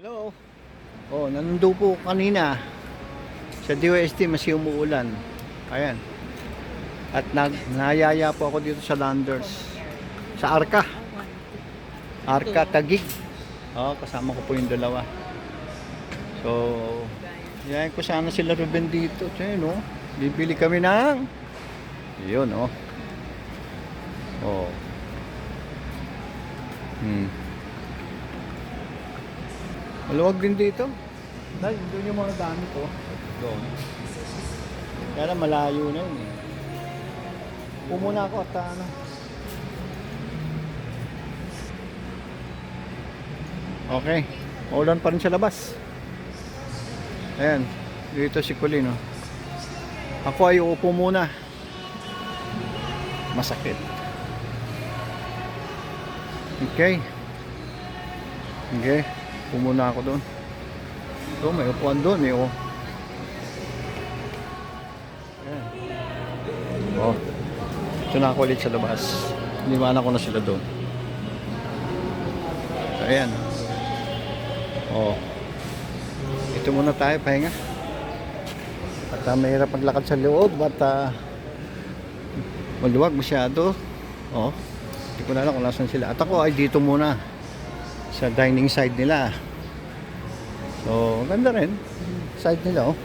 Hello. Oh, nanundo po kanina sa DOST, masih umuulan. Ayan. At nayaya po ako dito sa Landers. Sa Arca. Arca Taguig. Oh, kasama ko po yung dalawa. So, yayin ko sana sila Ruben dito. Tiyan, no? Bibili kami ng yun, oh. Oh. Maluwag din dito. Dahil doon yung mga dami ko. Doon. Kaya malayo na yun eh. Pumuna ako at ano. Okay. Maulan pa rin sa labas. Ayan. Dito si Colin, oh. Ako ay uupo muna. Masakit. Okay. Okay. Pumuna ako doon. So, may upuan doon eh, oh. Ayan. Oh. Ito na ako ulit sa labas. Iniwanan ko na sila doon. So, ayan. Oh. Ito muna tayo, pahinga. At mahirap maglakad sa loob at maluwag masyado. Oh. Hindi ko na alam kung nasan sila. At ako ay dito muna sa dining side nila. So, ganda rin side nila, oh.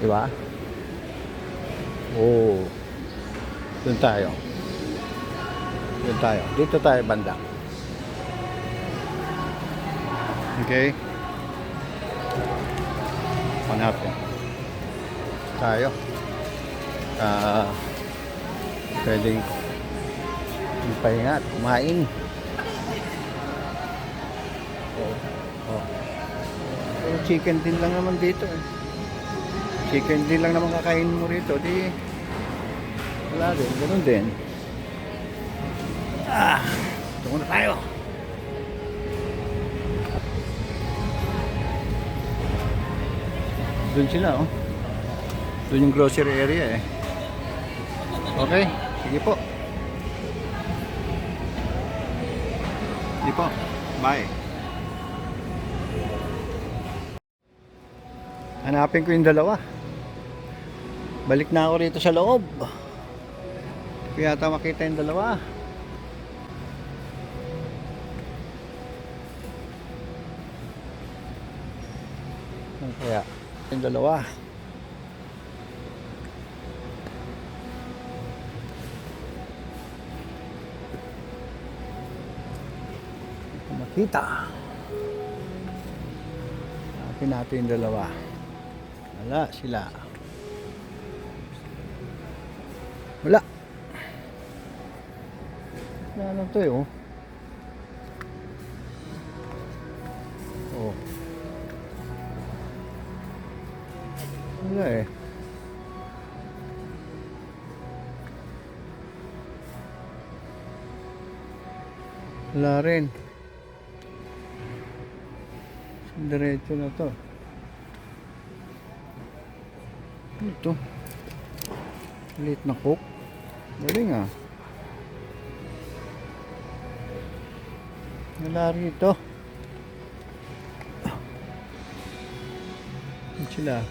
Diba? Oh. Doon tayo. Doon tayo. Dito tayo banda. Okay. Hanapin tayo. Pwedeng pahinga at kumain. Oh. Pero chicken din lang naman dito eh. Chicken din lang naman kakainin mo rito. Di wala din. Ganun din. Ito muna tayo. Doon sila, oh. Doon yung grocery area eh. Okay. Sige po. Sige po. Bye. Hanapin ko yung dalawa. Balik na ako rito sa loob. Kaya yata makita yung dalawa. Kaya yung dalawa. Makita. Hanapin natin yung dalawa. Wala sila. Wala. Ano to eh, oh. Oh. Wala eh. Wala rin. Diretso na to. Ito. Liit na coke. Galing ah. Wala rito. Sila.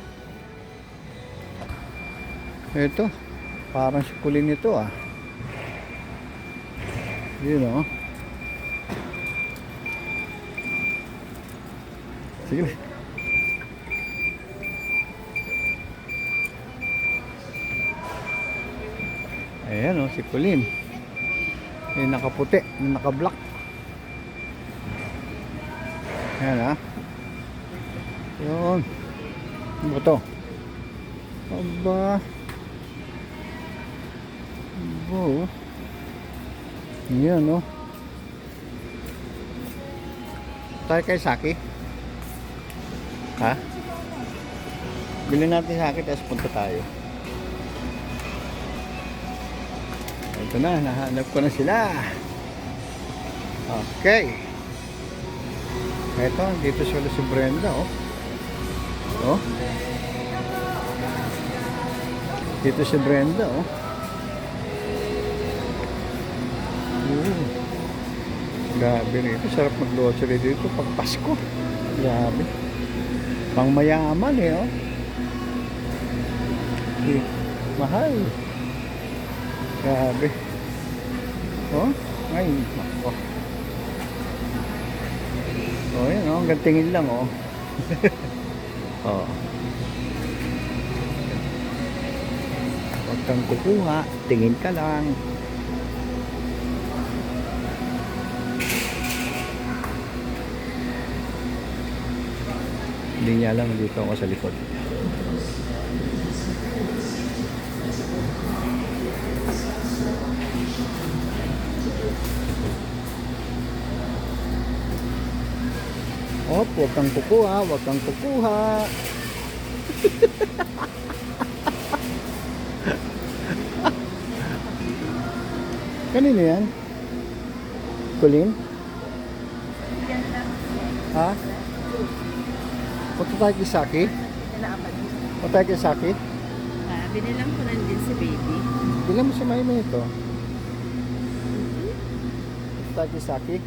Ito. Parang si Colin ito ah. Yun oh. Sige. Ayan o, si Colin. Yung nakaputi, yung naka-black. Ayan ha. Yun. Ano ba ito? Aba. Aba o. Ayan o. Tayo kay Saki. Ha? Bilhin natin Saki, tapos punta tayo. Ito na, nahanap ko na sila. Okay. Ito, dito sila si Brenda, oh. Oh. Dito si Brenda, oh. Grabe rin. Sarap mag-grocery dito pag Pasko. Grabe. Pang mayaman eh, oh. Eh, mahal. Grabe. Oh, ay, nako. Oh, yan, oh. Hanggang tingin lang, oh. Oh. Huwag kang kukuha. Tingin ka lang. Hindi niya alam, dito ako sa likod. Op, huwag kang kukuha, huwag kang kukuha. Kanino yan? Kulin? Ha? Punta tayo kay Saki? Punta tayo kay Saki? Binilang ko lang din si baby. Bilang mo si Maymay ito. Punta tayo kay Saki?